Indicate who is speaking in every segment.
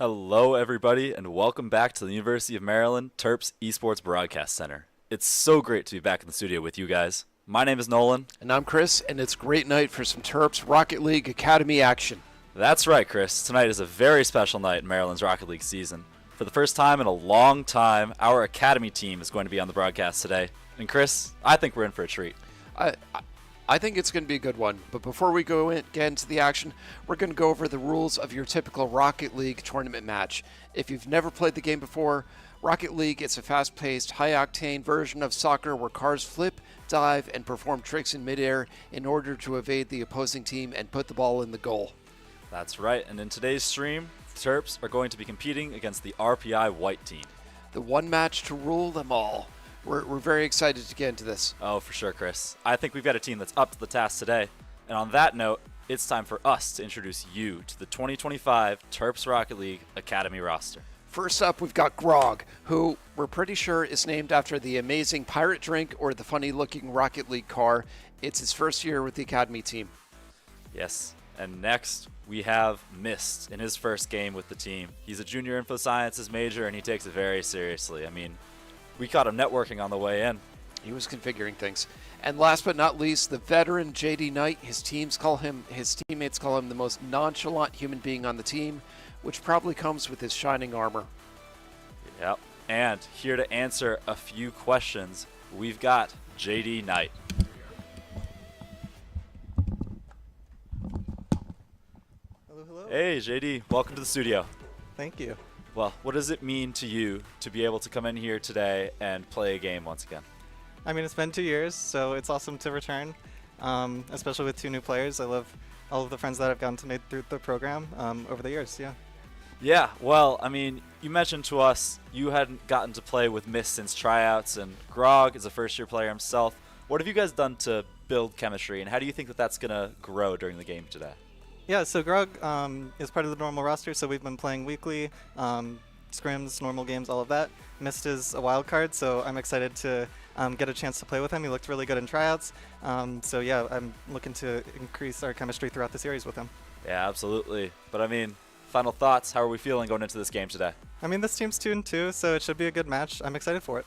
Speaker 1: Hello, everybody, and welcome back to the University of Maryland Terps Esports Broadcast Center. It's so great to be back in the studio with you guys. My name is Nolan.
Speaker 2: And I'm Chris, and it's a great night for some Terps Rocket League Academy action.
Speaker 1: That's right, Chris. Tonight is a very special night in Maryland's Rocket League season. For the first time in a long time, our Academy team is going to be on the broadcast today. And Chris, I think we're in for a treat.
Speaker 2: I think it's going to be a good one, but before we get into the action, we're going to go over the rules of your typical Rocket League tournament match. If you've never played the game before, Rocket League is a fast-paced, high-octane version of soccer where cars flip, dive, and perform tricks in midair in order to evade the opposing team and put the ball in the goal.
Speaker 1: That's right, and in today's stream, the Terps are going to be competing against the RPI white team.
Speaker 2: The one match to rule them all. We're very excited to get into this.
Speaker 1: Oh, for sure, Chris. I think we've got a team that's up to the task today. And on that note, it's time for us to introduce you to the 2025 Terps Rocket League Academy roster.
Speaker 2: First up, we've got Grog, who we're pretty sure is named after the amazing pirate drink or the funny-looking Rocket League car. It's his first year with the Academy team.
Speaker 1: Yes, and next we have Mist in his first game with the team. He's a junior info sciences major, and he takes it very seriously. I mean, we caught him networking on the way in.
Speaker 2: He was configuring things. And last but not least, the veteran JD Knight. His teammates call him the most nonchalant human being on the team, which probably comes with his shining armor.
Speaker 1: Yep. And here to answer a few questions, we've got JD Knight.
Speaker 3: Hello.
Speaker 1: Hey, JD. Welcome to the studio.
Speaker 3: Thank you.
Speaker 1: Well, what does it mean to you to be able to come in here today and play a game once again?
Speaker 3: I mean, it's been 2 years, so it's awesome to return, especially with 2 new players. I love all of the friends that I've gotten to make through the program over the years, yeah.
Speaker 1: Yeah, well, I mean, you mentioned to us you hadn't gotten to play with Mist since tryouts, and Grog is a first-year player himself. What have you guys done to build chemistry, and how do you think that that's going to grow during the game today?
Speaker 3: Yeah, so Grog is part of the normal roster, so we've been playing weekly, scrims, normal games, all of that. Mist is a wild card, so I'm excited to get a chance to play with him. He looked really good in tryouts, so yeah, I'm looking to increase our chemistry throughout the series with him.
Speaker 1: Yeah, absolutely. But I mean, final thoughts, how are we feeling going into this game today?
Speaker 3: I mean, this team's 2-2, so it should be a good match. I'm excited for it.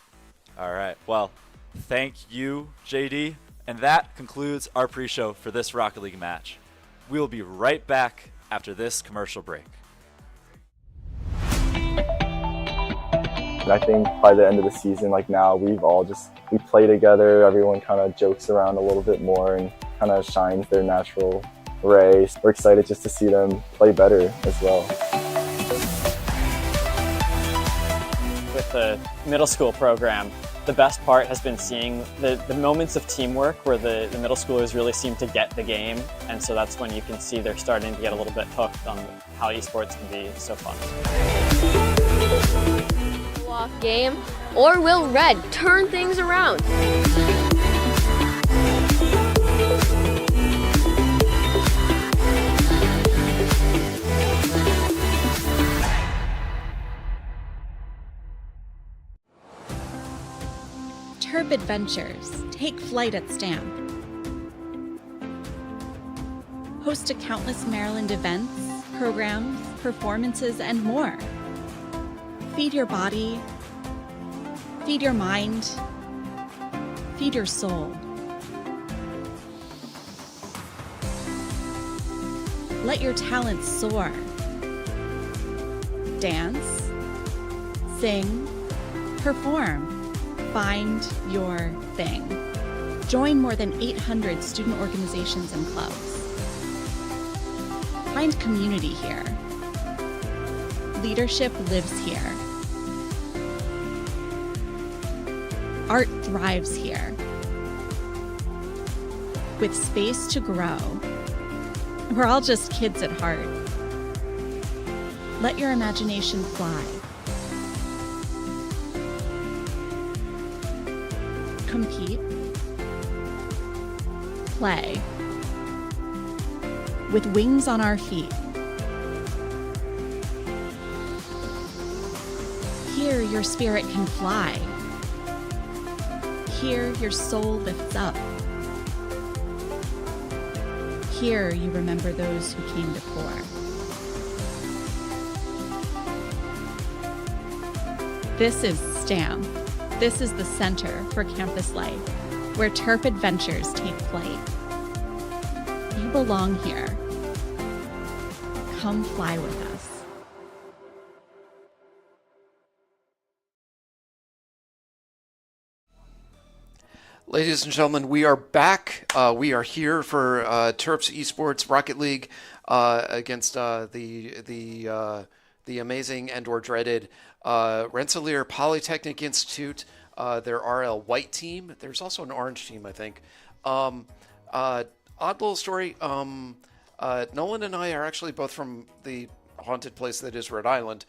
Speaker 1: All right, well, thank you, JD, and that concludes our pre-show for this Rocket League match. We will be right back after this commercial break.
Speaker 4: I think by the end of the season, like now, we play together, everyone kind of jokes around a little bit more and kind of shines their natural ray. We're excited just to see them play better as well.
Speaker 5: With the middle school program, the best part has been seeing the moments of teamwork where the middle schoolers really seem to get the game, and so that's when you can see they're starting to get a little bit hooked on how esports can be so fun.
Speaker 6: Off game, or will Red turn things around?
Speaker 7: Terp Adventures. Take flight at Stamp. Host to countless Maryland events, programs, performances, and more. Feed your body. Feed your mind. Feed your soul. Let your talents soar. Dance. Sing. Perform. Find your thing. Join more than 800 student organizations and clubs. Find community here. Leadership lives here. Art thrives here. With space to grow. We're all just kids at heart. Let your imagination fly. Compete, play, with wings on our feet. Here your spirit can fly. Here your soul lifts up. Here you remember those who came before. This is STAM. This is the Center for Campus Life, where Terp adventures take flight. You belong here. Come fly with us.
Speaker 2: Ladies and gentlemen, we are back. We are here for Terps Esports Rocket League against the amazing and/or dreaded Rensselaer Polytechnic Institute. There are a white team. There's also an orange team, I think. Odd little story. Nolan and I are actually both from the haunted place that is Rhode Island,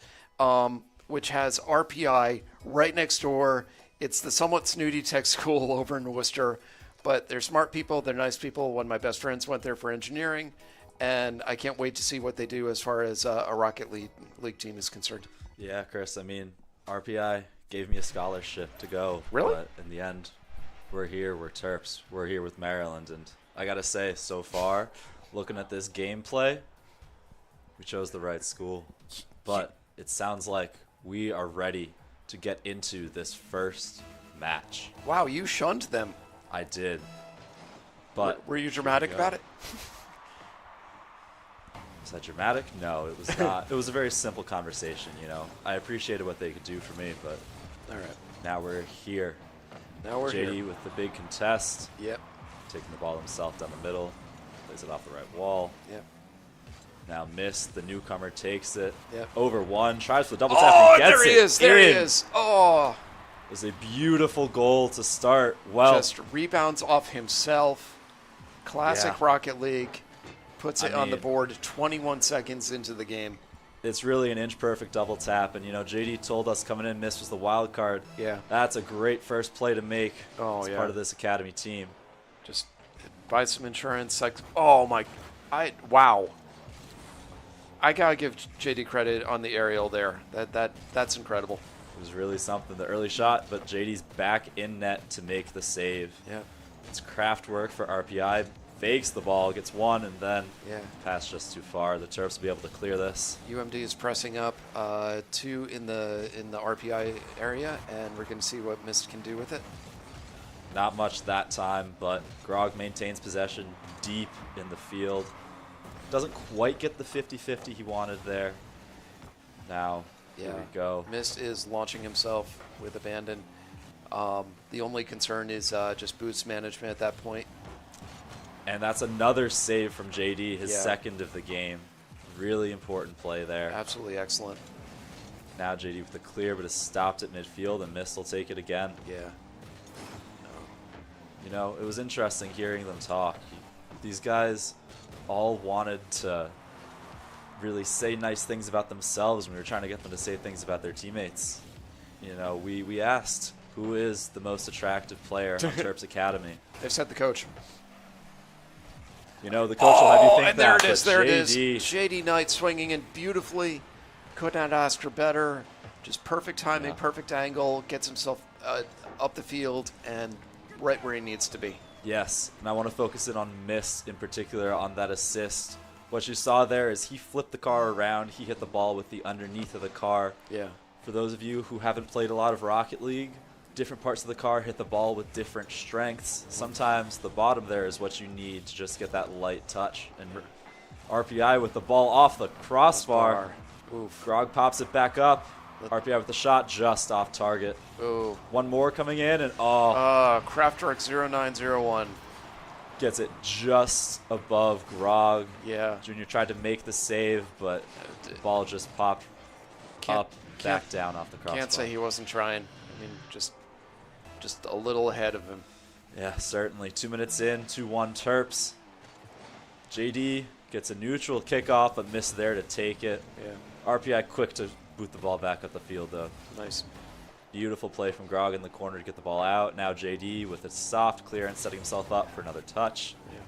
Speaker 2: which has RPI right next door. It's the somewhat snooty tech school over in Worcester, but they're smart people. They're nice people. One of my best friends went there for engineering, and I can't wait to see what they do as far as a Rocket League team is concerned.
Speaker 1: Yeah, Chris, I mean, RPI gave me a scholarship to go.
Speaker 2: Really?
Speaker 1: But in the end, we're here. We're Terps. We're here with Maryland. And I got to say, so far, looking at this gameplay, we chose the right school. But it sounds like we are ready to get into this first match.
Speaker 2: Wow, you shunned them.
Speaker 1: I did. But
Speaker 2: were you dramatic about it?
Speaker 1: Was that dramatic? No, it was not. It was a very simple conversation, you know. I appreciated what they could do for me, but
Speaker 2: all right.
Speaker 1: Now we're here.
Speaker 2: Now we're
Speaker 1: JD
Speaker 2: here
Speaker 1: with the big contest.
Speaker 2: Yep.
Speaker 1: Taking the ball himself down the middle. Plays it off the right wall.
Speaker 2: Yep.
Speaker 1: Now missed. The newcomer takes it.
Speaker 2: Yep.
Speaker 1: Over one. Tries for the double tap and gets
Speaker 2: there he
Speaker 1: it.
Speaker 2: is. There he is. Oh.
Speaker 1: It was a beautiful goal to start. Well,
Speaker 2: just rebounds off himself. Classic Rocket League. Puts it on the board 21 seconds into the game.
Speaker 1: It's really an inch-perfect double tap. And, you know, JD told us coming in, Miss was the wild card.
Speaker 2: Yeah.
Speaker 1: That's a great first play to make as
Speaker 2: yeah.
Speaker 1: part of this academy team.
Speaker 2: Just buy some insurance. Like, oh, my. Wow. I got to give JD credit on the aerial there. That's incredible.
Speaker 1: It was really something. The early shot, but JD's back in net to make the save.
Speaker 2: Yeah.
Speaker 1: It's craft work for RPI. Fakes the ball, gets one, and then pass just too far. The Terps will be able to clear this.
Speaker 2: UMD is pressing up 2 in the RPI area, and we're going to see what Mist can do with it.
Speaker 1: Not much that time, but Grog maintains possession deep in the field. Doesn't quite get the 50-50 he wanted there. Now, here we go.
Speaker 2: Mist is launching himself with abandon. The only concern is just boost management at that point.
Speaker 1: And that's another save from JD, his second of the game. Really important play there.
Speaker 2: Absolutely excellent.
Speaker 1: Now JD with the clear, but has stopped at midfield, and Mist will take it again.
Speaker 2: Yeah.
Speaker 1: You know, it was interesting hearing them talk. These guys all wanted to really say nice things about themselves when we were trying to get them to say things about their teammates. You know, we asked, who is the most attractive player on Terps Academy?
Speaker 2: They've said the coach.
Speaker 1: You know, the coach will have you think
Speaker 2: and
Speaker 1: that.
Speaker 2: There it is. JD Knight swinging in beautifully. Could not ask for better. Just perfect timing, perfect angle. Gets himself up the field and right where he needs to be.
Speaker 1: Yes, and I want to focus in on Mist in particular on that assist. What you saw there is he flipped the car around. He hit the ball with the underneath of the car.
Speaker 2: Yeah.
Speaker 1: For those of you who haven't played a lot of Rocket League, different parts of the car hit the ball with different strengths. Sometimes the bottom there is what you need to just get that light touch. And RPI with the ball off the crossbar.
Speaker 2: Oof.
Speaker 1: Grog pops it back up. RPI with the shot just off target.
Speaker 2: Ooh.
Speaker 1: One more coming in, and
Speaker 2: Kraftwerk 0901.
Speaker 1: Gets it just above Grog.
Speaker 2: Yeah.
Speaker 1: Junior tried to make the save, but the ball just popped back down off the crossbar.
Speaker 2: Can't say he wasn't trying. I mean, just a little ahead of him.
Speaker 1: Yeah, certainly. 2 minutes in, 2-1 Terps. JD gets a neutral kickoff, but missed there to take it.
Speaker 2: Yeah.
Speaker 1: RPI quick to boot the ball back up the field, though.
Speaker 2: Nice.
Speaker 1: Beautiful play from Grog in the corner to get the ball out. Now JD with a soft clearance, setting himself up for another touch.
Speaker 2: Yeah.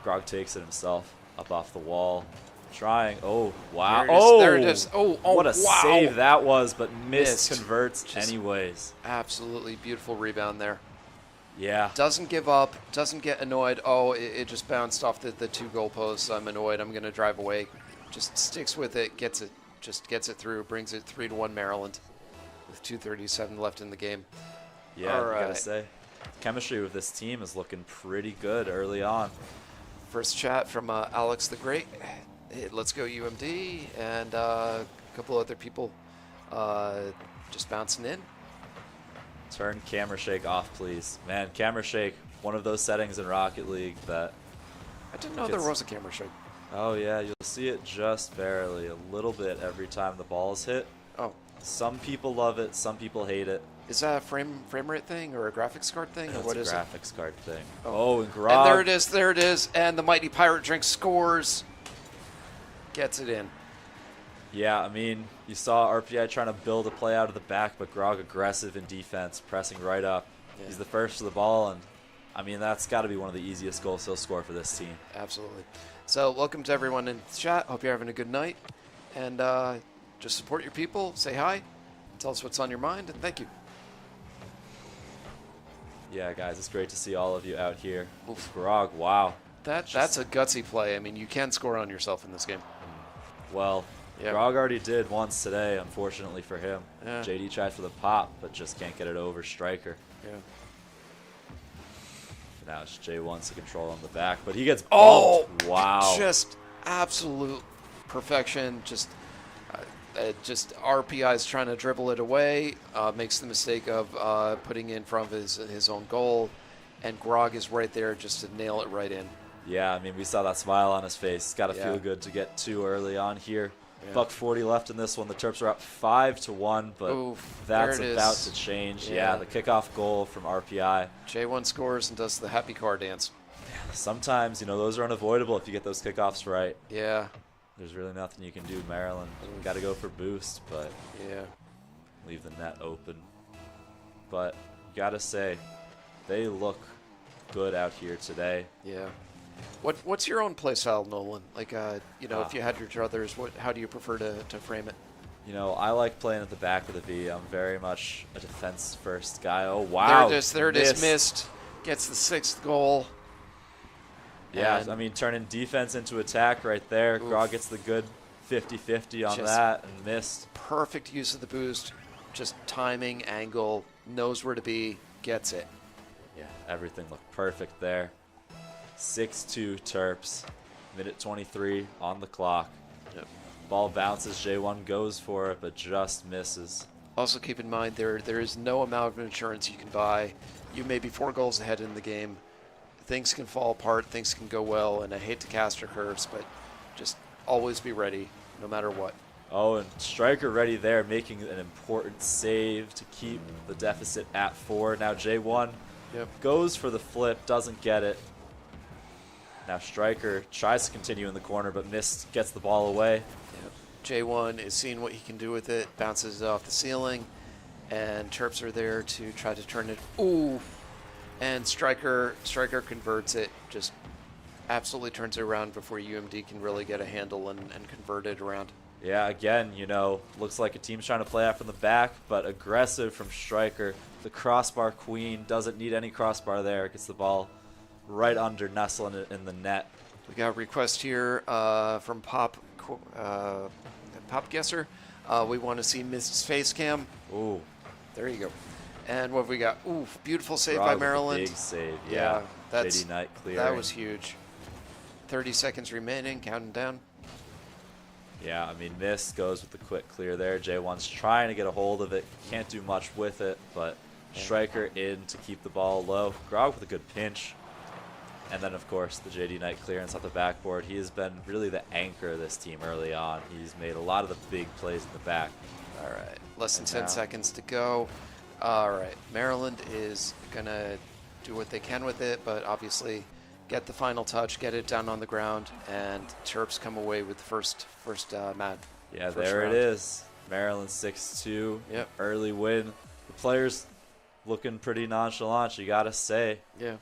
Speaker 1: Grog takes it himself, up off the wall. Trying. Oh, wow.
Speaker 2: There it is. Oh,
Speaker 1: what a
Speaker 2: wow.
Speaker 1: save that was, but missed. Converts anyways.
Speaker 2: Absolutely beautiful rebound there.
Speaker 1: Yeah.
Speaker 2: Doesn't give up, doesn't get annoyed. Oh, it just bounced off the 2 goalposts. I'm annoyed. I'm going to drive away. Just sticks with it, gets it just gets it through, brings it 3-1 Maryland with 2:37 left in the game.
Speaker 1: Yeah,
Speaker 2: All
Speaker 1: I gotta
Speaker 2: right.
Speaker 1: say, chemistry with this team is looking pretty good early on.
Speaker 2: First chat from Alex the Great. Hey, let's go UMD, and a couple other people just bouncing in.
Speaker 1: Turn camera shake off, please. Man, camera shake, one of those settings in Rocket League that...
Speaker 2: I didn't know there was a camera shake.
Speaker 1: Oh yeah, you'll see it just barely, a little bit every time the ball is hit.
Speaker 2: Oh.
Speaker 1: Some people love it, some people hate it.
Speaker 2: Is that a frame rate thing or a graphics card thing, or what is
Speaker 1: It's a
Speaker 2: it?
Speaker 1: graphics card thing.
Speaker 2: Oh.
Speaker 1: Oh, and Grog.
Speaker 2: And there it is, and the Mighty Pirate Drink scores. Gets it in.
Speaker 1: Yeah, I mean, you saw RPI trying to build a play out of the back, but Grog aggressive in defense, pressing right up.
Speaker 2: Yeah.
Speaker 1: He's the first to the ball, and I mean, that's got to be one of the easiest goals he'll score for this team.
Speaker 2: Absolutely. So welcome to everyone in the chat. Hope you're having a good night. And just support your people. Say hi. Tell us what's on your mind. And thank you.
Speaker 1: Yeah, guys, it's great to see all of you out here. Oof, Grog, wow.
Speaker 2: That's a gutsy play. I mean, you can score on yourself in this game.
Speaker 1: Well,
Speaker 2: Yeah.
Speaker 1: Grog already did once today, unfortunately for him.
Speaker 2: Yeah.
Speaker 1: JD tries for the pop, but just can't get it over Striker.
Speaker 2: Yeah.
Speaker 1: Now it's J1's to control on the back, but he gets bumped.
Speaker 2: Oh,
Speaker 1: wow.
Speaker 2: Just absolute perfection. Just RPI's trying to dribble it away. Makes the mistake of putting it in front of his own goal, and Grog is right there just to nail it right in.
Speaker 1: Yeah, I mean, we saw that smile on his face. It's got to
Speaker 2: Yeah.
Speaker 1: feel good to get two early on here.
Speaker 2: Yeah.
Speaker 1: $1.40 left in this one. The Terps are up 5-1, but
Speaker 2: Oof,
Speaker 1: that's
Speaker 2: there it
Speaker 1: about
Speaker 2: is.
Speaker 1: to change.
Speaker 2: Yeah.
Speaker 1: Yeah, the kickoff goal from RPI.
Speaker 2: J1 scores and does the happy car dance.
Speaker 1: Sometimes, those are unavoidable if you get those kickoffs right.
Speaker 2: Yeah,
Speaker 1: There's really nothing you can do, Maryland. Got to go for boost, but
Speaker 2: yeah.
Speaker 1: leave the net open. But got to say, they look good out here today.
Speaker 2: Yeah. What's your own play style, Nolan? Like, if you had your druthers, how do you prefer to frame it?
Speaker 1: I like playing at the back of the V. I'm very much a defense-first guy. Oh, wow.
Speaker 2: There it is. Missed. Gets the 6th goal.
Speaker 1: Yeah,
Speaker 2: And
Speaker 1: I mean, turning defense into attack right there.
Speaker 2: Oof.
Speaker 1: Grog gets the good 50-50 on
Speaker 2: Just
Speaker 1: that and missed.
Speaker 2: perfect use of the boost. Just timing, angle, knows where to be, gets it.
Speaker 1: Yeah, everything looked perfect there. 6-2 Terps. Minute 23 on the clock.
Speaker 2: Yep.
Speaker 1: Ball bounces. J1 goes for it, but just misses.
Speaker 2: Also keep in mind there is no amount of insurance you can buy. You may be 4 goals ahead in the game. Things can fall apart, things can go well, and I hate to cast a curse, but just always be ready, no matter what.
Speaker 1: Oh, and Striker ready there, making an important save to keep the deficit at 4. Now J1 goes for the flip, doesn't get it. Now Striker tries to continue in the corner, but missed, gets the ball away.
Speaker 2: J1 is seeing what he can do with it, bounces it off the ceiling, and Terps are there to try to turn it. Ooh! And Striker converts it, just absolutely turns it around before UMD can really get a handle and convert it around.
Speaker 1: Yeah, again, looks like a team's trying to play out from the back, but aggressive from Striker. The crossbar queen doesn't need any crossbar there. Gets the ball right under Nestle in the net.
Speaker 2: We got a request here from Pop Guesser. We want to see Mist's face cam.
Speaker 1: Ooh.
Speaker 2: There you go. And what have we got? Ooh, beautiful save by
Speaker 1: Grog with a
Speaker 2: Maryland.
Speaker 1: big save, yeah.
Speaker 2: That's
Speaker 1: JD Knight clearing.
Speaker 2: that was huge. 30 seconds remaining, counting down.
Speaker 1: Yeah, I mean, Mist goes with the quick clear there. J1's trying to get a hold of it. Can't do much with it, but Striker in to keep the ball low. Grog with a good pinch. And then, of course, the JD Knight clearance off the backboard. He has been really the anchor of this team early on. He's made a lot of the big plays in the back.
Speaker 2: All right, less than
Speaker 1: And
Speaker 2: 10
Speaker 1: now-
Speaker 2: seconds to go. All right, Maryland is going to do what they can with it, but obviously get the final touch, get it down on the ground, and Terps come away with the first mat.
Speaker 1: Yeah,
Speaker 2: First
Speaker 1: there
Speaker 2: round.
Speaker 1: it is. Maryland 6-2.
Speaker 2: Yep.
Speaker 1: Early win. The players looking pretty nonchalant, you got to say.
Speaker 2: Yeah.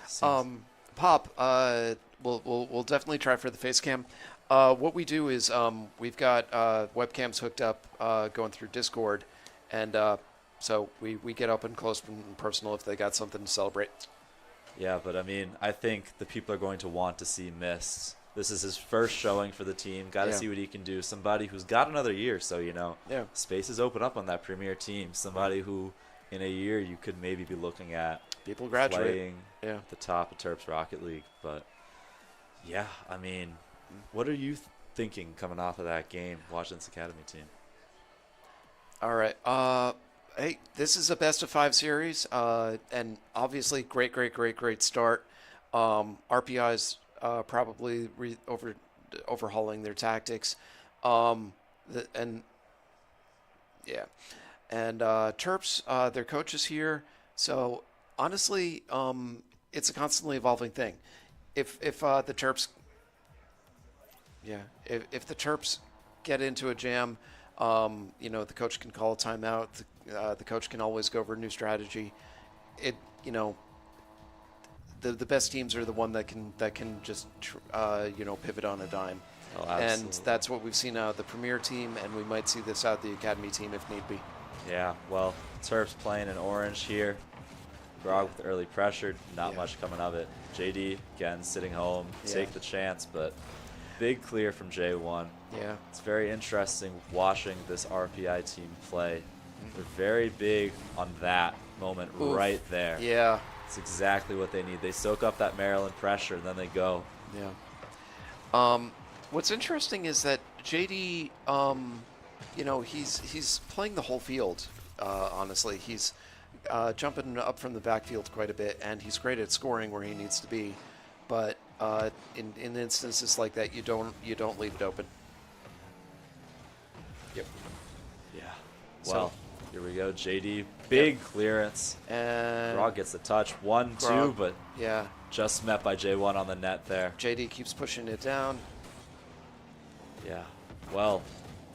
Speaker 1: Seems-
Speaker 2: Pop, we'll definitely try for the face cam. What we do is we've got webcams hooked up going through Discord, and so we get up and close and personal if they got something to celebrate.
Speaker 1: Yeah, but I mean, I think the people are going to want to see Mist This is his first showing for the team. Got to
Speaker 2: Yeah.
Speaker 1: see what he can do. Somebody who's got another year, so
Speaker 2: Yeah.
Speaker 1: spaces open up on that premier team. Somebody who, in a year, you could maybe be looking at
Speaker 2: People graduate.
Speaker 1: playing
Speaker 2: Yeah.
Speaker 1: at the top of Terps Rocket League. But yeah, I mean, what are you thinking coming off of that game, watching this academy team?
Speaker 2: All right. Hey, this is a best of 5 series, and obviously great start. RPI's probably overhauling their tactics, and Terps, their coach is here. So honestly, it's a constantly evolving thing. If the Terps, if the Terps get into a jam, the coach can call a timeout. The coach can always go over a new strategy. The best teams are the one that can just pivot on a dime.
Speaker 1: Oh,
Speaker 2: and
Speaker 1: absolutely.
Speaker 2: that's what we've seen out of the Premier team, and we might see this out of the Academy team if need be.
Speaker 1: Yeah, well, Terps playing in orange here. Grog with early pressure, not
Speaker 2: Yeah.
Speaker 1: much coming of it. JD, again, sitting home,
Speaker 2: Yeah.
Speaker 1: take the chance, but big clear from J1.
Speaker 2: Yeah.
Speaker 1: It's very interesting watching this RPI team play. They're very big on that moment
Speaker 2: Oof.
Speaker 1: right there.
Speaker 2: Yeah.
Speaker 1: It's exactly what they need. They soak up that Maryland pressure, and then they go.
Speaker 2: Yeah. What's interesting is that JD, he's playing the whole field. Honestly, he's jumping up from the backfield quite a bit, and he's great at scoring where he needs to be. But in instances like that, you don't leave it open. Yep.
Speaker 1: Yeah.
Speaker 2: So-
Speaker 1: Well, here we go. JD, big clearance.
Speaker 2: And
Speaker 1: Grog gets the touch. 1-2,
Speaker 2: Grog.
Speaker 1: but
Speaker 2: yeah,
Speaker 1: just met by J1 on the net there.
Speaker 2: JD keeps pushing it down.
Speaker 1: Yeah. Well,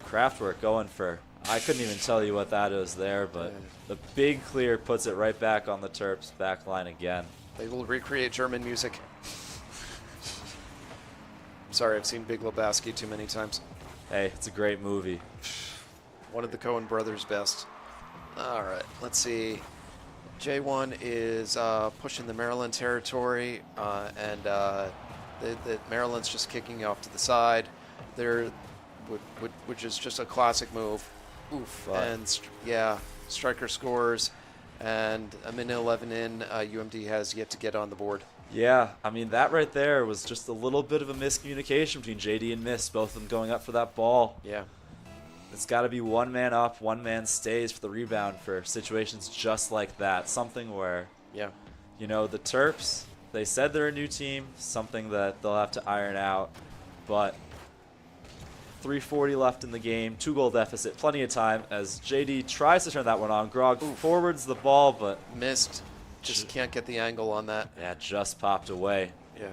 Speaker 1: Kraftwerk going for, I couldn't even tell you what that is there, but the big clear puts it right back on the Terps back line again.
Speaker 2: They will recreate German music. Sorry, I've seen Big Lebowski too many times.
Speaker 1: Hey, it's a great movie.
Speaker 2: One of the Coen brothers' best. All right, let's see. J1 is pushing the Maryland territory, and the Maryland's just kicking off to the side. They're, which is just a classic move. Oof.
Speaker 1: Right.
Speaker 2: And striker scores, and a minute 11 in, UMD has yet to get on the board.
Speaker 1: Yeah, I mean, that right there was just a little bit of a miscommunication between JD and Miss, both of them going up for that ball.
Speaker 2: Yeah.
Speaker 1: It's got to be one man up, one man stays for the rebound for situations just like that. Something where,
Speaker 2: Yeah.
Speaker 1: the Terps, they said they're a new team, something that they'll have to iron out. But 3:40 left in the game, 2-goal deficit, plenty of time as JD tries to turn that one on. Grog forwards the ball, but
Speaker 2: Missed. Just can't get the angle on that.
Speaker 1: yeah, just popped away.
Speaker 2: Yeah.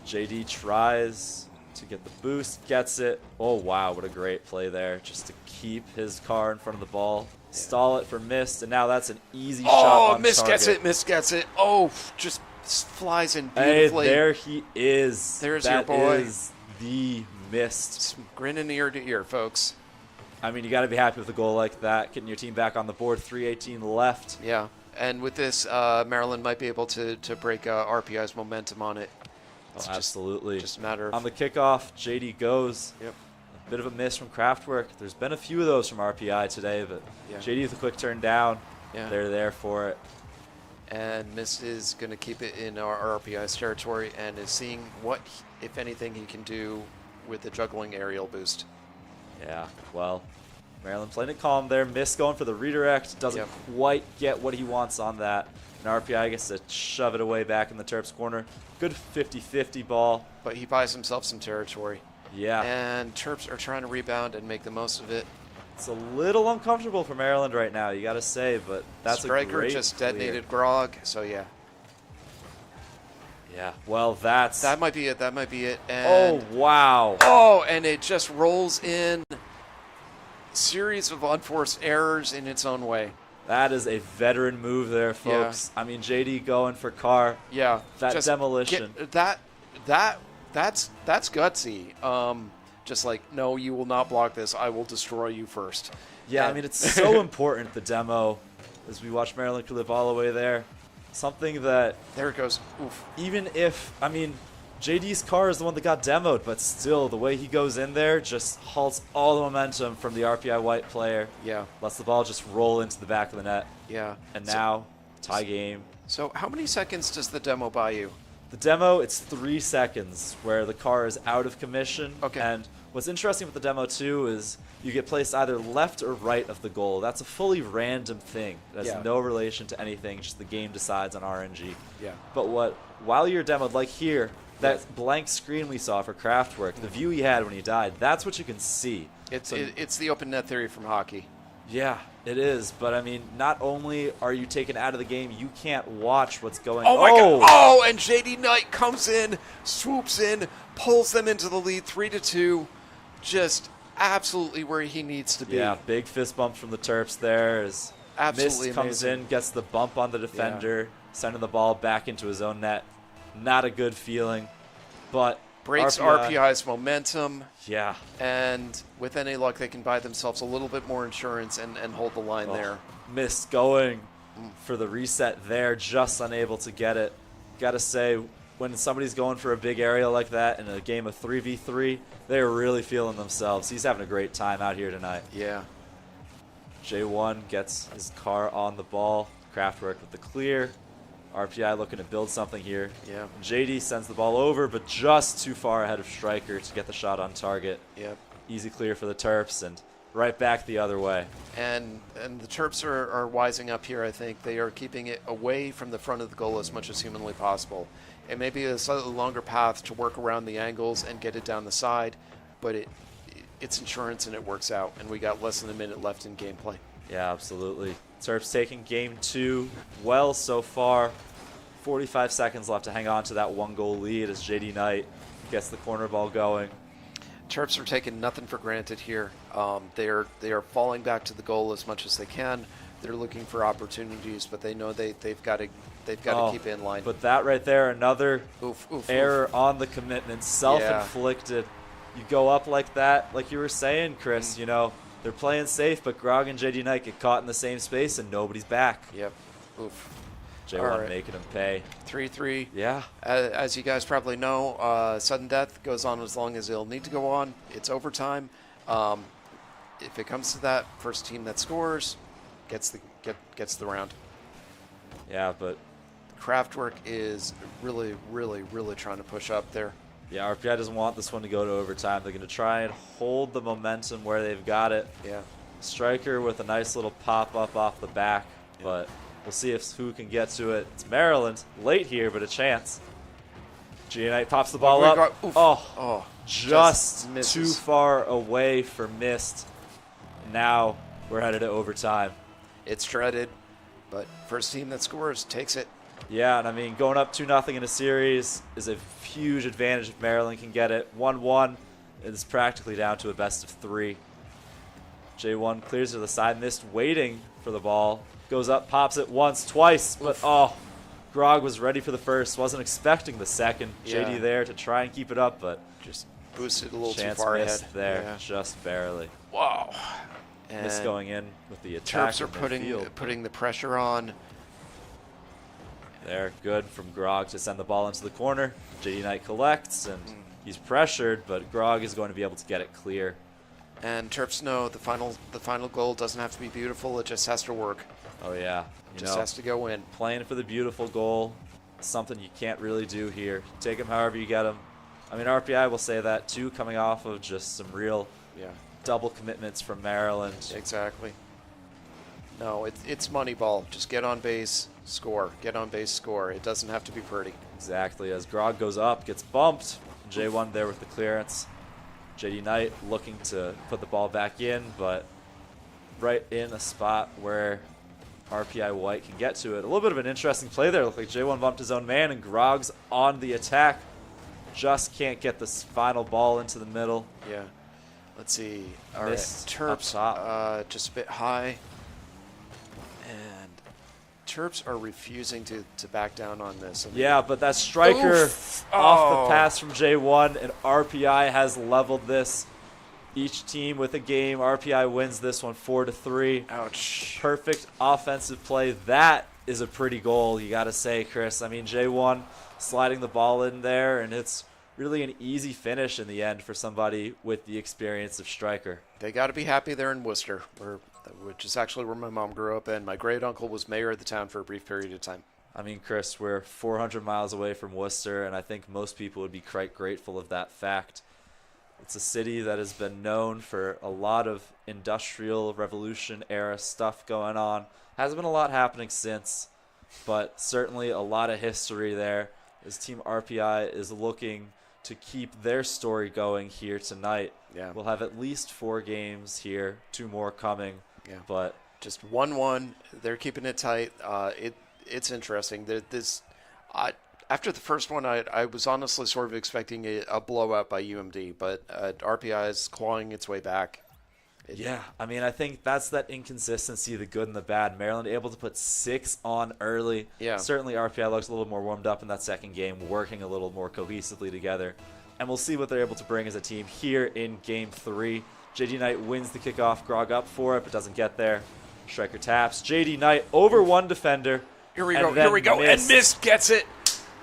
Speaker 1: JD tries to get the boost, gets it. Oh, wow, what a great play there. Just to keep his car in front of the ball. Stall it for Mist, and now that's an easy shot on
Speaker 2: Miss
Speaker 1: target.
Speaker 2: gets it. Oh, just flies in
Speaker 1: Hey,
Speaker 2: beautifully.
Speaker 1: there he is.
Speaker 2: There's
Speaker 1: That
Speaker 2: your boy.
Speaker 1: is the Mist.
Speaker 2: Just grinning ear to ear, folks.
Speaker 1: I mean, you got to be happy with a goal like that, getting your team back on the board. 3:18 left.
Speaker 2: Yeah. And with this, Maryland might be able to break RPI's momentum on it. It's
Speaker 1: Absolutely.
Speaker 2: just a matter of...
Speaker 1: On the kickoff, JD goes.
Speaker 2: Yep.
Speaker 1: A bit of a miss from Kraftwerk. There's been a few of those from RPI today, but
Speaker 2: Yeah.
Speaker 1: JD with a quick turn down.
Speaker 2: Yeah.
Speaker 1: They're there for it.
Speaker 2: And Mist is going to keep it in our RPI's territory and is seeing what, if anything, he can do with the juggling aerial boost.
Speaker 1: Yeah, well, Maryland playing it calm there. Miss going for the redirect. Doesn't
Speaker 2: Yep.
Speaker 1: quite get what he wants on that. And RPI gets to shove it away back in the Terps corner. Good 50-50 ball.
Speaker 2: But he buys himself some territory.
Speaker 1: Yeah,
Speaker 2: And Terps are trying to rebound and make the most of it.
Speaker 1: it's a little uncomfortable for Maryland right now, you got to say, but that's
Speaker 2: Striker
Speaker 1: a great
Speaker 2: just
Speaker 1: clear.
Speaker 2: detonated Grog, so yeah.
Speaker 1: Yeah, well, that's...
Speaker 2: That might be it.
Speaker 1: oh,
Speaker 2: And
Speaker 1: wow.
Speaker 2: Oh, and it just rolls in. Series of unforced errors in its own way.
Speaker 1: That is a veteran move there, folks. I mean, JD going for Carr.
Speaker 2: Yeah.
Speaker 1: That
Speaker 2: just
Speaker 1: demolition.
Speaker 2: That's gutsy. Just like, no, you will not block this. I will destroy you first.
Speaker 1: Yeah, I
Speaker 2: And-
Speaker 1: mean, it's so important, the demo, as we watch Maryland live all the way there. Something that
Speaker 2: There it goes. Oof.
Speaker 1: even if, I mean, JD's car is the one that got demoed, but still, the way he goes in there just halts all the momentum from the RPI White player.
Speaker 2: Yeah.
Speaker 1: Lets the ball just roll into the back of the net.
Speaker 2: Yeah.
Speaker 1: And now, tie game.
Speaker 2: So how many seconds does the demo buy you?
Speaker 1: The demo, it's 3 seconds where the car is out of commission.
Speaker 2: Okay.
Speaker 1: And what's interesting with the demo, too, is you get placed either left or right of the goal. That's a fully random thing. It has no relation to anything, just the game decides on RNG.
Speaker 2: Yeah.
Speaker 1: But while you're demoed, like here, that blank screen we saw for Kraftwerk, the view he had when he died, that's what you can see.
Speaker 2: It's the open net theory from hockey.
Speaker 1: Yeah, it is. But, I mean, not only are you taken out of the game, you can't watch what's going on.
Speaker 2: Oh, my God. Oh, and JD Knight comes in, swoops in, pulls them into the lead 3-2. Just absolutely where he needs to be.
Speaker 1: Yeah, big fist bump from the Terps there as
Speaker 2: Absolutely
Speaker 1: Mist comes
Speaker 2: amazing.
Speaker 1: in, gets the bump on the defender, sending the ball back into his own net. Not a good feeling, but
Speaker 2: breaks RPI's momentum.
Speaker 1: Yeah.
Speaker 2: And with any luck, they can buy themselves a little bit more insurance and hold the line there.
Speaker 1: Mist going for the reset there, just unable to get it. Got to say, when somebody's going for a big area like that in a game of 3v3, they're really feeling themselves. He's having a great time out here tonight.
Speaker 2: Yeah.
Speaker 1: J1 gets his car on the ball. Kraftwerk with the clear. RPI looking to build something here.
Speaker 2: Yeah.
Speaker 1: JD sends the ball over, but just too far ahead of Striker to get the shot on target.
Speaker 2: Yep.
Speaker 1: Easy clear for the Terps, and right back the other way.
Speaker 2: And the Terps are wising up here, I think. They are keeping it away from the front of the goal as much as humanly possible. It may be a slightly longer path to work around the angles and get it down the side, but it's insurance and it works out. And we got less than a minute left in gameplay.
Speaker 1: Yeah, absolutely. Terps taking game 2 well so far. 45 seconds left to hang on to that 1-goal lead as JD Knight gets the corner ball going.
Speaker 2: Terps are taking nothing for granted here. They are falling back to the goal as much as they can. They're looking for opportunities, but they know they've got to keep it in line.
Speaker 1: But that right there, another error
Speaker 2: oof.
Speaker 1: on the commitment, self-inflicted. You go up like that, like you were saying, Chris. You know, they're playing safe, but Grog and JD Knight get caught in the same space, and nobody's back.
Speaker 2: Yep. Oof.
Speaker 1: J1 making them pay.
Speaker 2: 3-3.
Speaker 1: Yeah.
Speaker 2: As you guys probably know, sudden death goes on as long as it'll need to go on. It's overtime. If it comes to that, first team that scores gets the round.
Speaker 1: Yeah, but
Speaker 2: Kraftwerk is really, really, really trying to push up there.
Speaker 1: yeah, RPI doesn't want this one to go to overtime. They're going to try and hold the momentum where they've got it.
Speaker 2: Yeah.
Speaker 1: Striker with a nice little pop-up off the back, but we'll see who can get to it. It's Maryland, late here, but a chance. JD Knight pops the ball up. Just too far away for Mist. Now we're headed to overtime.
Speaker 2: It's dreaded, but first team that scores takes it.
Speaker 1: Yeah, and I mean, going up 2-0 in a series is a huge advantage if Maryland can get it. 1-1 is practically down to a best-of-3. J1 clears to the side. Mist waiting for the ball. Goes up, pops it once, twice, but Grog was ready for the first. Wasn't expecting the second.
Speaker 2: Yeah.
Speaker 1: JD there to try and keep it up, but
Speaker 2: just boosted a little
Speaker 1: chance
Speaker 2: too far
Speaker 1: missed
Speaker 2: ahead.
Speaker 1: there, just barely.
Speaker 2: Wow.
Speaker 1: Mist going in with the attack.
Speaker 2: Terps are putting the pressure on.
Speaker 1: There, good from Grog to send the ball into the corner. JD Knight collects, and he's pressured, but Grog is going to be able to get it clear.
Speaker 2: And Terps know the final goal doesn't have to be beautiful. It just has to work.
Speaker 1: Oh yeah,
Speaker 2: It just has to go in.
Speaker 1: Playing for the beautiful goal, something you can't really do here. Take them however you get them. I mean, RPI will say that too, coming off of just some real double commitments from Maryland.
Speaker 2: Exactly. No, it's money ball. Just get on base, score. Get on base, score. It doesn't have to be pretty.
Speaker 1: Exactly. As Grog goes up, gets bumped. J1 there with the clearance. JD Knight looking to put the ball back in, but right in a spot where RPI White can get to it. A little bit of an interesting play there. Looked like J1 bumped his own man, and Grog's on the attack. Just can't get this final ball into the middle.
Speaker 2: Yeah. Let's see. All right.
Speaker 1: Missed
Speaker 2: Terps
Speaker 1: up top.
Speaker 2: just a bit high. And Terps are refusing to back down on this. I mean,
Speaker 1: Yeah, but that striker off the pass from J1, and RPI has leveled this. Each team with a game. RPI wins this one 4-3.
Speaker 2: Ouch.
Speaker 1: Perfect offensive play. That is a pretty goal, you got to say, Chris. I mean, J1 sliding the ball in there, and it's really an easy finish in the end for somebody with the experience of Striker.
Speaker 2: They got to be happy they're in Worcester, which is actually where my mom grew up, and my great uncle was mayor of the town for a brief period of time.
Speaker 1: I mean, Chris, we're 400 miles away from Worcester, and I think most people would be quite grateful of that fact. It's a city that has been known for a lot of industrial revolution era stuff going on. Hasn't been a lot happening since, but certainly a lot of history there as Team RPI is looking to keep their story going here tonight.
Speaker 2: Yeah.
Speaker 1: We'll have at least 4 games here, 2 more coming.
Speaker 2: Yeah.
Speaker 1: But
Speaker 2: just 1-1. They're keeping it tight. It's interesting. After the first one, I was honestly sort of expecting a blowout by UMD, but RPI is clawing its way back.
Speaker 1: Yeah, I mean, I think that's that inconsistency, the good and the bad. Maryland able to put 6 on early.
Speaker 2: Yeah.
Speaker 1: Certainly RPI looks a little more warmed up in that second game, working a little more cohesively together. And we'll see what they're able to bring as a team here in Game 3. JD Knight wins the kickoff. Grog up for it, but doesn't get there. Striker taps. JD Knight over one defender.
Speaker 2: Here we go. And Mist gets it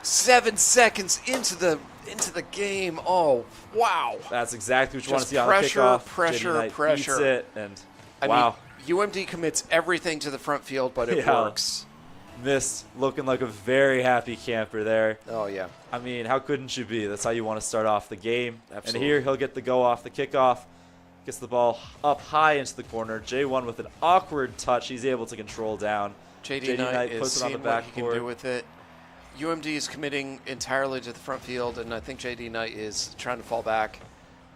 Speaker 2: 7 seconds into the game. Oh, wow.
Speaker 1: That's exactly what you want to
Speaker 2: Just
Speaker 1: see on the kickoff.
Speaker 2: Pressure.
Speaker 1: Beats it, and
Speaker 2: I
Speaker 1: wow.
Speaker 2: mean, UMD commits everything to the front field, but it works.
Speaker 1: Mist looking like a very happy camper there.
Speaker 2: Oh, yeah.
Speaker 1: I mean, how couldn't you be? That's how you want to start off the game.
Speaker 2: Absolutely.
Speaker 1: And here he'll get the go off the kickoff. Gets the ball up high into the corner. J1 with an awkward touch. He's able to control down.
Speaker 2: JD Knight
Speaker 1: puts
Speaker 2: is
Speaker 1: it on the
Speaker 2: seeing what he
Speaker 1: backboard.
Speaker 2: can do with it. UMD is committing entirely to the front field, and I think JD Knight is trying to fall back.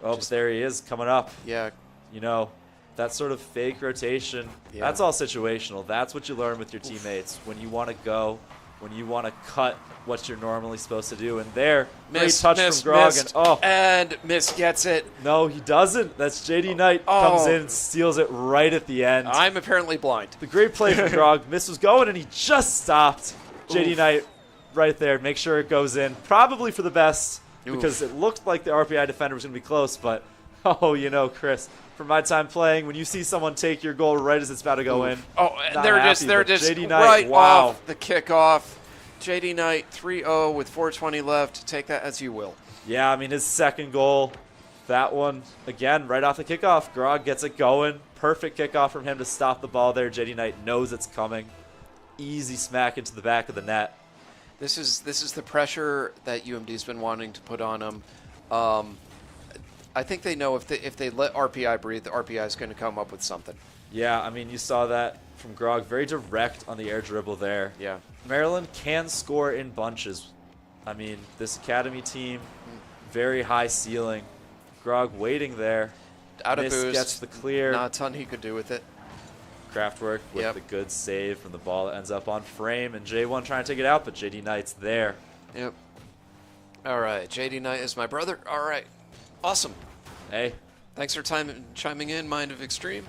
Speaker 1: Oh, but there he is coming up.
Speaker 2: Yeah.
Speaker 1: You know, that sort of fake rotation, that's all situational. That's what you learn with your teammates. When you want to go, when you want to cut what you're normally supposed to do. And there, great touch from Grog.
Speaker 2: And Mist gets it.
Speaker 1: No, he doesn't. That's JD Knight comes in and steals it right at the end.
Speaker 2: I'm apparently blind.
Speaker 1: The great play from Grog. Mist was going, and he just stopped. JD Knight right there. Make sure it goes in. Probably for the best, because it looked like the RPI defender was going to be close. But, you know, Chris, from my time playing, when you see someone take your goal right as it's about to go in.
Speaker 2: Oh, and they're just
Speaker 1: JD Knight,
Speaker 2: right off the kickoff. JD Knight 3-0 with 4:20 left. Take that as you will.
Speaker 1: Yeah, I mean, his second goal, that one, again, right off the kickoff. Grog gets it going. Perfect kickoff from him to stop the ball there. JD Knight knows it's coming. Easy smack into the back of the net.
Speaker 2: This is the pressure that UMD's been wanting to put on them. I think they know if they let RPI breathe, the RPI is going to come up with something.
Speaker 1: Yeah, I mean, you saw that from Grog. Very direct on the air dribble there.
Speaker 2: Yeah.
Speaker 1: Maryland can score in bunches. I mean, this academy team, very high ceiling. Grog waiting there.
Speaker 2: Out of boost.
Speaker 1: Gets the clear.
Speaker 2: Not a ton he could do with it.
Speaker 1: Kraftwerk with the good save from the ball that ends up on frame. And J1 trying to take it out, but JD Knight's there.
Speaker 2: Yep. All right. JD Knight is my brother. All right. Awesome.
Speaker 1: Hey.
Speaker 2: Thanks for chiming in, Mind of Extreme.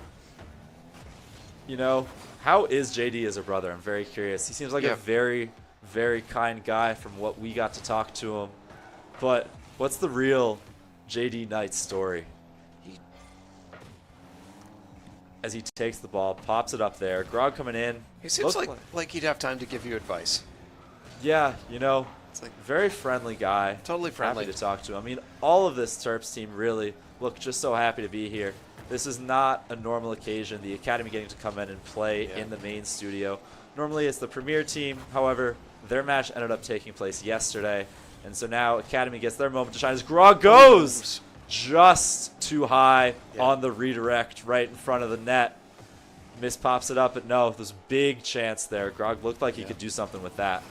Speaker 1: You know, how is JD as a brother? I'm very curious. He seems like a very, very kind guy from what we got to talk to him. But what's the real JD Knight story? As he takes the ball, pops it up there. Grog coming in.
Speaker 2: He seems like he'd have time to give you advice.
Speaker 1: Yeah, you know,
Speaker 2: it's like
Speaker 1: very friendly guy.
Speaker 2: Totally friendly.
Speaker 1: Happy to talk to. I mean, all of this Terps team really look just so happy to be here. This is not a normal occasion. The academy getting to come in and play in the main studio. Normally it's the premier team. However, their match ended up taking place yesterday. And so now academy gets their moment to shine as Grog goes just too high on the redirect right in front of the net. Miss pops it up, but no, there's a big chance there. Grog looked like he could do something with that.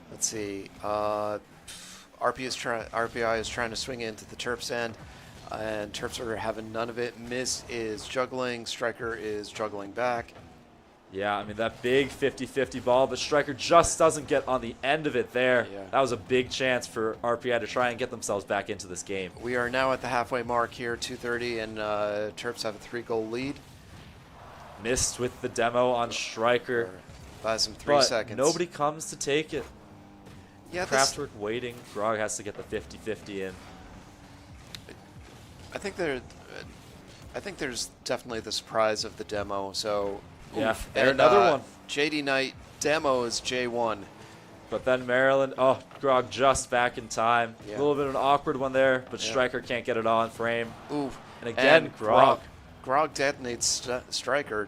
Speaker 2: Let's see. RPI is trying to swing into the Terps end. And Terps are having none of it. Miss is juggling. Striker is juggling back.
Speaker 1: Yeah, I mean, that big 50-50 ball, but Striker just doesn't get on the end of it there.
Speaker 2: Yeah.
Speaker 1: That was a big chance for RPI to try and get themselves back into this game.
Speaker 2: We are now at the halfway mark here, 2:30, and Terps have a 3-goal lead.
Speaker 1: Missed with the demo on Striker.
Speaker 2: Buys him 3 seconds.
Speaker 1: Nobody comes to take it.
Speaker 2: Yeah,
Speaker 1: Kraftwerk waiting. Grog has to get the 50-50 in.
Speaker 2: I think there's definitely the surprise of the demo. So
Speaker 1: yeah, and another one.
Speaker 2: JD Knight demo is J1.
Speaker 1: But then Maryland, oh, Grog just back in time.
Speaker 2: Yeah.
Speaker 1: A little bit of an awkward one there, but
Speaker 2: Yeah.
Speaker 1: Striker can't get it on frame.
Speaker 2: Ooh.
Speaker 1: And again, Grog.
Speaker 2: Grog detonates Striker.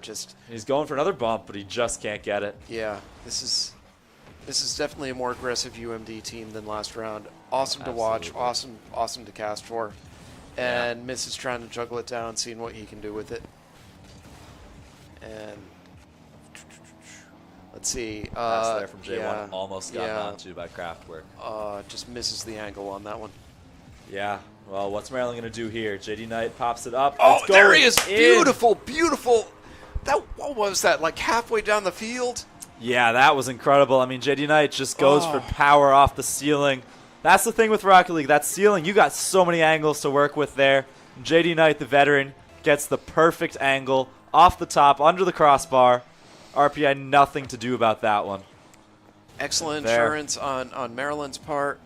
Speaker 1: He's going for another bump, but he just can't get it.
Speaker 2: Yeah, this is definitely a more aggressive UMD team than last round. Awesome to watch, awesome to cast for. And Miss is trying to juggle it down, seeing what he can do with it. And let's see.
Speaker 1: Pass there from J1,
Speaker 2: yeah,
Speaker 1: almost got onto by Kraftwerk.
Speaker 2: Just misses the angle on that one.
Speaker 1: Yeah. Well, what's Maryland going to do here? JD Knight pops it up.
Speaker 2: Oh,
Speaker 1: It's
Speaker 2: there
Speaker 1: going
Speaker 2: he is!
Speaker 1: in.
Speaker 2: Beautiful, beautiful. What was that? Like halfway down the field?
Speaker 1: Yeah, that was incredible. I mean, JD Knight just goes for power off the ceiling. That's the thing with Rocket League. That ceiling, you got so many angles to work with there. JD Knight, the veteran, gets the perfect angle off the top, under the crossbar. RPI, nothing to do about that one.
Speaker 2: Excellent
Speaker 1: There.
Speaker 2: insurance on Maryland's part.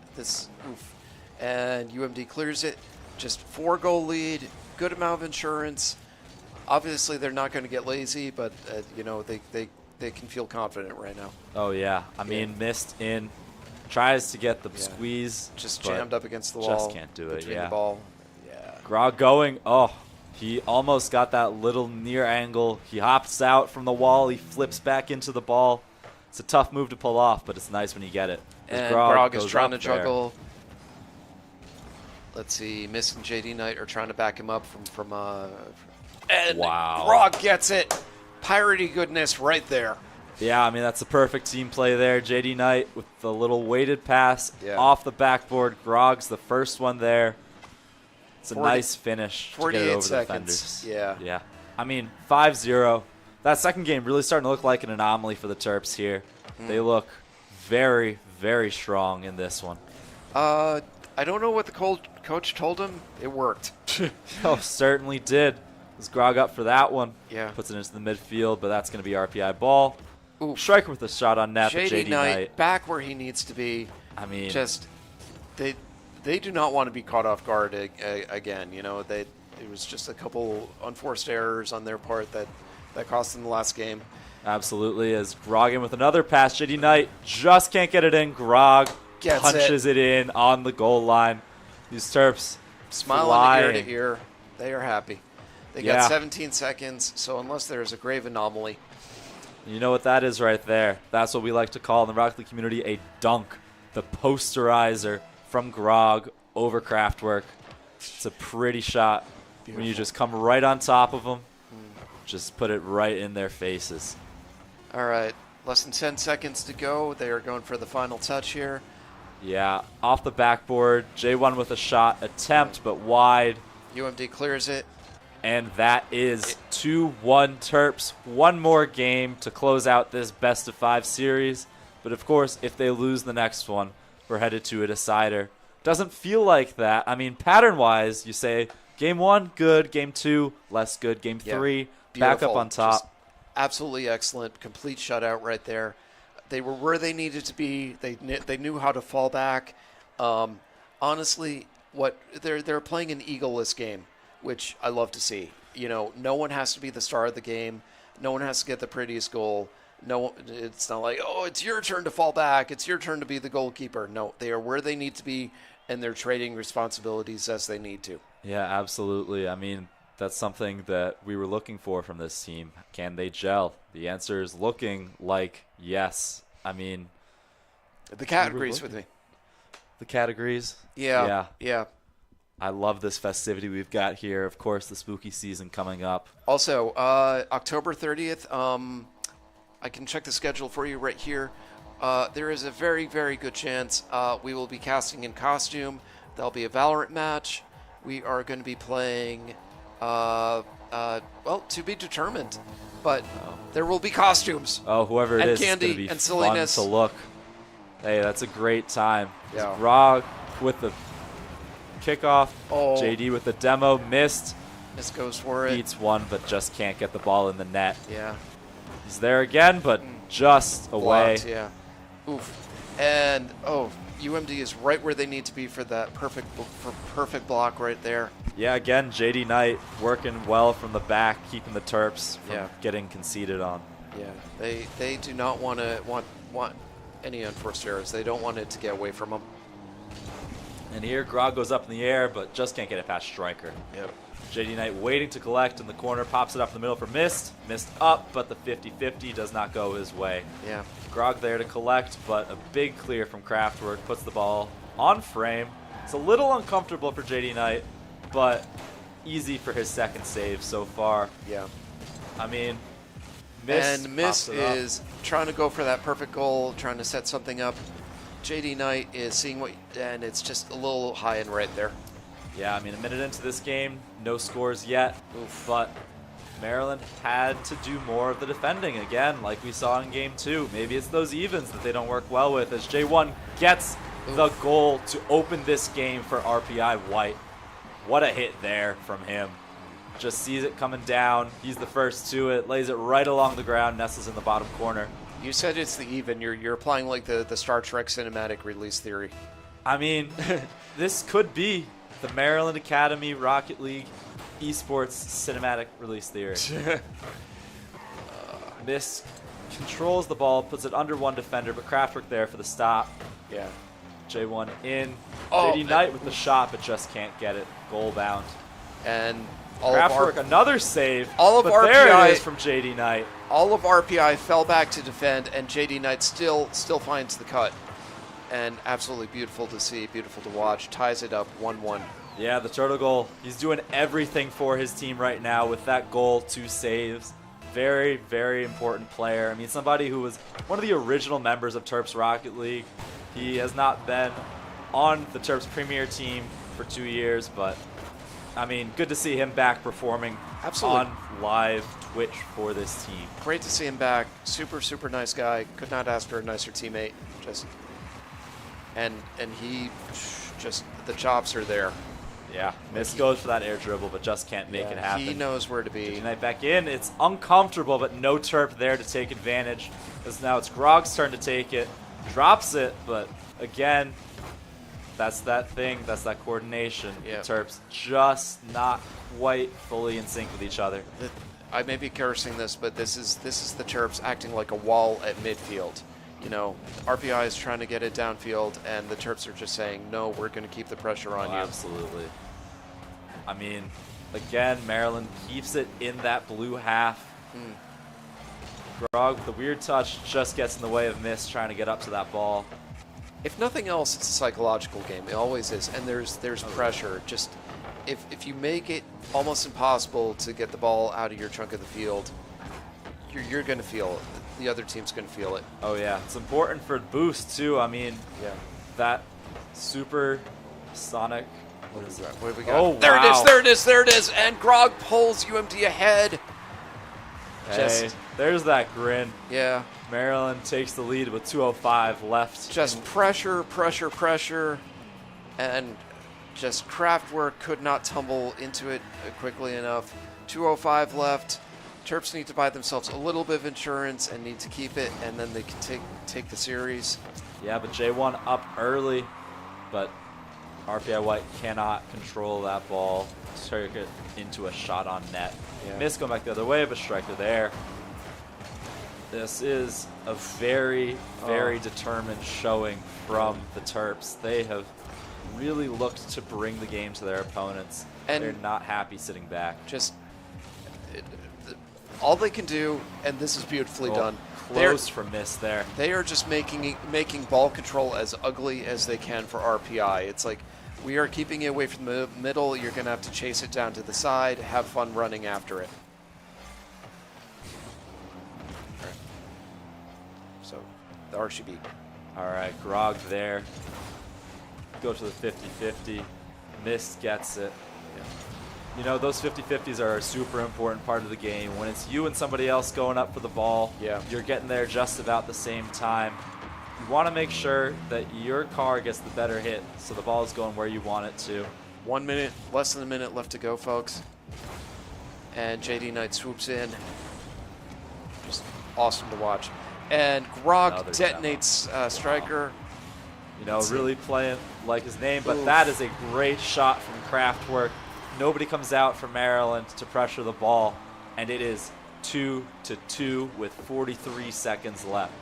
Speaker 2: And UMD clears it. Just 4-goal lead. Good amount of insurance. Obviously, they're not going to get lazy, but you know they can feel confident right now.
Speaker 1: Oh yeah, I mean, missed in, tries to get the squeeze,
Speaker 2: Just
Speaker 1: but
Speaker 2: jammed up against the wall.
Speaker 1: just can't do it.
Speaker 2: between
Speaker 1: Yeah.
Speaker 2: the ball. Yeah.
Speaker 1: Grog going. Oh, he almost got that little near angle. He hops out from the wall. He flips back into the ball. It's a tough move to pull off, but it's nice when you get it.
Speaker 2: And Grog is
Speaker 1: goes
Speaker 2: trying to
Speaker 1: up there.
Speaker 2: juggle. Let's see, Miss and JD Knight are trying to back him up from and
Speaker 1: Wow.
Speaker 2: Grog gets it. Piratey goodness right there.
Speaker 1: Yeah, I mean, that's a perfect team play there. JD Knight with the little weighted pass off the backboard. Grog's the first one there. It's a nice finish to get it over the defenders.
Speaker 2: Yeah.
Speaker 1: Yeah. I mean, 5-0. That second game really starting to look like an anomaly for the Terps here. They look very, very strong in this one.
Speaker 2: I don't know what the coach told him. It worked.
Speaker 1: Oh, certainly did. Was Grog up for that one.
Speaker 2: Yeah.
Speaker 1: Puts it into the midfield, but that's going to be RPI ball.
Speaker 2: Ooh.
Speaker 1: Striker with a shot on net, but JD Knight.
Speaker 2: Back where he needs to be.
Speaker 1: I mean,
Speaker 2: just they do not want to be caught off guard again. You know, it was just a couple unforced errors on their part that cost them the last game.
Speaker 1: absolutely. As Grog in with another pass, JD Knight just can't get it in. Grog punches it in on the goal line. These Terps
Speaker 2: smiling ear to ear. They are happy. They got 17 seconds, so unless there's a grave anomaly.
Speaker 1: You know what that is right there. That's what we like to call in the Rocket League community a dunk. The posterizer from Grog over Kraftwerk. It's a pretty shot. Beautiful. When you just come right on top of them, just put it right in their faces.
Speaker 2: All right, less than 10 seconds to go. They are going for the final touch here.
Speaker 1: Yeah, off the backboard. J1 with a shot attempt, but wide.
Speaker 2: UMD clears it.
Speaker 1: And that is 2-1 Terps. One more game to close out this best-of-5 series. But, of course, if they lose the next one, we're headed to a decider. Doesn't feel like that. I mean, pattern-wise, you say game 1, good. Game 2, less good. Game 3, back up on top.
Speaker 2: Just absolutely excellent. Complete shutout right there. They were where they needed to be. They knew how to fall back. Honestly, they're playing an eagle-less game, which I love to see. You know, no one has to be the star of the game. No one has to get the prettiest goal. No, it's not like, oh, it's your turn to fall back. It's your turn to be the goalkeeper. No, they are where they need to be, and they're trading responsibilities as they need to.
Speaker 1: Yeah, absolutely. I mean, that's something that we were looking for from this team. Can they gel? The answer is looking like yes. I mean,
Speaker 2: the cat agrees with me.
Speaker 1: The cat agrees?
Speaker 2: Yeah.
Speaker 1: I love this festivity we've got here. Of course, the spooky season coming up.
Speaker 2: Also, October 30th, I can check the schedule for you right here. There is a very, very good chance we will be casting in costume. There'll be a Valorant match. We are going to be playing, well, to be determined. But there will be costumes.
Speaker 1: Oh, whoever it
Speaker 2: and
Speaker 1: is,
Speaker 2: candy
Speaker 1: it's going to be
Speaker 2: and
Speaker 1: fun
Speaker 2: silliness.
Speaker 1: to look. Hey, that's a great time.
Speaker 2: Yeah.
Speaker 1: Grog with the kickoff.
Speaker 2: Oh.
Speaker 1: JD with the demo. Missed.
Speaker 2: This goes for it.
Speaker 1: Beats one, but just can't get the ball in the net.
Speaker 2: Yeah.
Speaker 1: He's there again, but just away.
Speaker 2: Blocked, yeah. Oof. And, UMD is right where they need to be for that perfect block right there.
Speaker 1: Yeah, again, JD Knight working well from the back, keeping the Terps from getting conceded on.
Speaker 2: Yeah, they do not want any unforced errors. They don't want it to get away from them.
Speaker 1: And here, Grog goes up in the air, but just can't get it past Striker.
Speaker 2: Yep.
Speaker 1: JD Knight waiting to collect in the corner, pops it up in the middle for Mist. Mist up, but the 50-50 does not go his way.
Speaker 2: Yeah.
Speaker 1: Grog there to collect, but a big clear from Kraftwerk puts the ball on frame. It's a little uncomfortable for JD Knight, but easy for his second save so far.
Speaker 2: Yeah.
Speaker 1: I mean, Mist
Speaker 2: and Mist
Speaker 1: pops it up.
Speaker 2: is trying to go for that perfect goal, trying to set something up. JD Knight is seeing what, and it's just a little high and right there.
Speaker 1: Yeah, I mean, a minute into this game, no scores yet, but Maryland had to do more of the defending again, like we saw in game 2. Maybe it's those evens that they don't work well with, as J1 gets the goal to open this game for RPI White. What a hit there from him. Just sees it coming down. He's the first to it, lays it right along the ground, nestles in the bottom corner.
Speaker 2: You said it's the even. You're applying like the Star Trek cinematic release theory.
Speaker 1: I mean, this could be the Maryland Academy Rocket League Esports cinematic release theory. Mist controls the ball, puts it under one defender, but Kraftwerk there for the stop.
Speaker 2: Yeah.
Speaker 1: J1 in.
Speaker 2: Oh,
Speaker 1: JD Knight with the shot, but just can't get it. Goal bound.
Speaker 2: And all of
Speaker 1: Kraftwerk, another save.
Speaker 2: all of
Speaker 1: but there
Speaker 2: RPI
Speaker 1: it is from JD Knight.
Speaker 2: all of RPI fell back to defend, and JD Knight still finds the cut. And absolutely beautiful to see, beautiful to watch. Ties it up 1-1.
Speaker 1: Yeah, the turtle goal. He's doing everything for his team right now with that goal, 2 saves. Very, very important player. I mean, somebody who was one of the original members of Terps Rocket League. He has not been on the Terps Premier team for 2 years, but I mean, good to see him back performing
Speaker 2: Absolutely.
Speaker 1: on live Twitch for this team.
Speaker 2: Great to see him back. Super, super nice guy. Could not ask for a nicer teammate. And he just, the chops are there.
Speaker 1: Yeah, Mist goes for that air dribble, but just can't make it happen.
Speaker 2: He knows where to be.
Speaker 1: JD Knight back in. It's uncomfortable, but no Terp there to take advantage. Because now it's Grog's turn to take it. Drops it, but again, that's that thing. That's that coordination.
Speaker 2: Yeah.
Speaker 1: The Terps just not quite fully in sync with each other.
Speaker 2: I may be cursing this, but this is the Terps acting like a wall at midfield. You know, RPI is trying to get it downfield, and the Terps are just saying, no, we're going to keep the pressure on you.
Speaker 1: Absolutely. I mean, again, Maryland keeps it in that blue half. Grog, with the weird touch, just gets in the way of Mist trying to get up to that ball.
Speaker 2: If nothing else, it's a psychological game. It always is, and there's pressure. Just if you make it almost impossible to get the ball out of your chunk of the field, you're going to feel it. The other team's going to feel it.
Speaker 1: Oh, yeah. It's important for boost, too. I mean, that super sonic.
Speaker 2: What is that? What have we got?
Speaker 1: Oh,
Speaker 2: there
Speaker 1: wow.
Speaker 2: it is. And Grog pulls UMD ahead.
Speaker 1: Hey, there's that grin.
Speaker 2: Yeah.
Speaker 1: Maryland takes the lead with 2:05 left.
Speaker 2: Just pressure. And just Kraftwerk could not tumble into it quickly enough. 2:05 left. Terps need to buy themselves a little bit of insurance and need to keep it, and then they can take the series.
Speaker 1: Yeah, but J1 up early, but RPI White cannot control that ball, turn it into a shot on net.
Speaker 2: Yeah.
Speaker 1: Miss going back the other way, but Striker there. This is a very, very determined showing from the Terps. They have really looked to bring the game to their opponents.
Speaker 2: And
Speaker 1: they're not happy sitting back.
Speaker 2: Just all they can do, and this is beautifully done.
Speaker 1: Close for Miss there.
Speaker 2: They are just making ball control as ugly as they can for RPI. It's like, we are keeping it away from the middle. You're going to have to chase it down to the side. Have fun running after it. All right. So, the RCB.
Speaker 1: All right, Grog there. Go to the 50-50. Mist gets it. You know, those 50-50s are a super important part of the game. When it's you and somebody else going up for the ball, you're getting there just about the same time. You want to make sure that your car gets the better hit, so the ball is going where you want it to.
Speaker 2: 1 minute, less than a minute left to go, folks. And JD Knight swoops in. Just awesome to watch. And Grog detonates Striker.
Speaker 1: You know, really playing like his name, but that is a great shot from Kraftwerk. Nobody comes out for Maryland to pressure the ball, and it is 2-2 with 43 seconds left.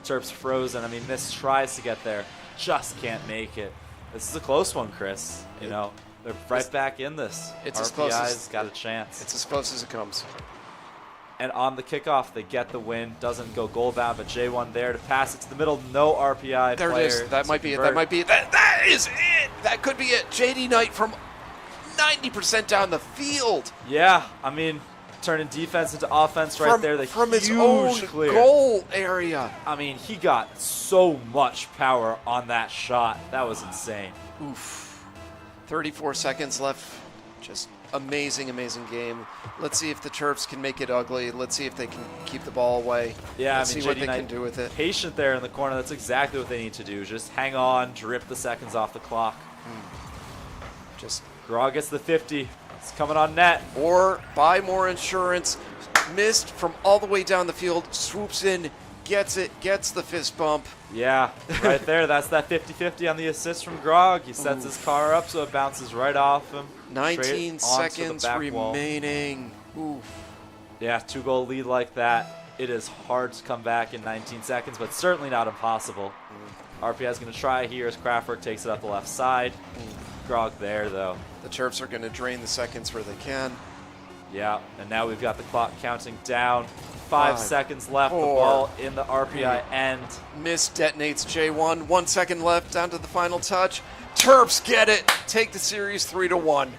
Speaker 1: Terps frozen. I mean, Miss tries to get there, just can't make it. This is a close one, Chris. You know, they're right back in this.
Speaker 2: It's as close
Speaker 1: RPI's got a chance.
Speaker 2: It's as close as it comes.
Speaker 1: And on the kickoff, they get the win. Doesn't go goal bound, but J1 there to pass it to the middle. No RPI
Speaker 2: There
Speaker 1: player.
Speaker 2: it is. That
Speaker 1: to
Speaker 2: might be it.
Speaker 1: convert.
Speaker 2: That might be it. That is it. That could be it. JD Knight from 90% down the field.
Speaker 1: Yeah, I mean, turning defense into offense right there. The
Speaker 2: from his
Speaker 1: huge
Speaker 2: own
Speaker 1: clear.
Speaker 2: goal area.
Speaker 1: I mean, he got so much power on that shot. That was insane.
Speaker 2: Oof. 34 seconds left. Just amazing, amazing game. Let's see if the Terps can make it ugly. Let's see if they can keep the ball away.
Speaker 1: Yeah,
Speaker 2: Let's
Speaker 1: I mean,
Speaker 2: see what
Speaker 1: JD
Speaker 2: they
Speaker 1: Knight
Speaker 2: can do with it.
Speaker 1: Patient there in the corner. That's exactly what they need to do. Just hang on, drip the seconds off the clock.
Speaker 2: Just
Speaker 1: Grog gets the 50. It's coming on net.
Speaker 2: or buy more insurance. Missed from all the way down the field. Swoops in, gets it, gets the fist bump.
Speaker 1: Yeah, right there. That's that 50-50 on the assist from Grog. He sets his car up so it bounces right off him.
Speaker 2: 19
Speaker 1: straight onto the
Speaker 2: seconds
Speaker 1: back wall.
Speaker 2: remaining. Oof.
Speaker 1: Yeah, 2-goal lead like that. It is hard to come back in 19 seconds, but certainly not impossible. RPI is going to try here as Kraftwerk takes it up the left side. Grog there, though.
Speaker 2: The Terps are going to drain the seconds where they can.
Speaker 1: Yeah, and now we've got the clock counting down. 5 seconds left. The
Speaker 2: 4,
Speaker 1: ball in the RPI end.
Speaker 2: Miss detonates J1. 1 second left down to the final touch. Terps get it. Take the series 3-1.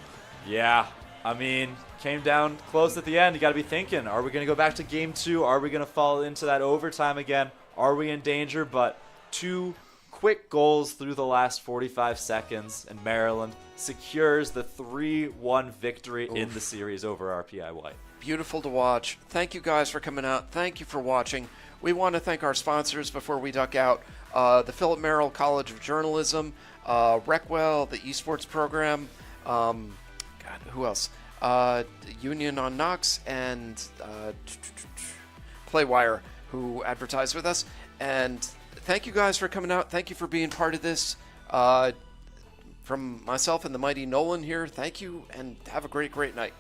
Speaker 1: Yeah, I mean, came down close at the end. You got to be thinking, are we going to go back to game 2? Are we going to fall into that overtime again? Are we in danger? But 2 quick goals through the last 45 seconds, and Maryland secures the 3-1 victory in the series over RPI White.
Speaker 2: Beautiful to watch. Thank you guys for coming out. Thank you for watching. We want to thank our sponsors before we duck out. The Philip Merrill College of Journalism, Recwell, the Esports program, who else? Union on Knox, and Playwire, who advertise with us. And thank you guys for coming out. Thank you for being part of this. From myself and the mighty Nolan here, thank you, and have a great, great night.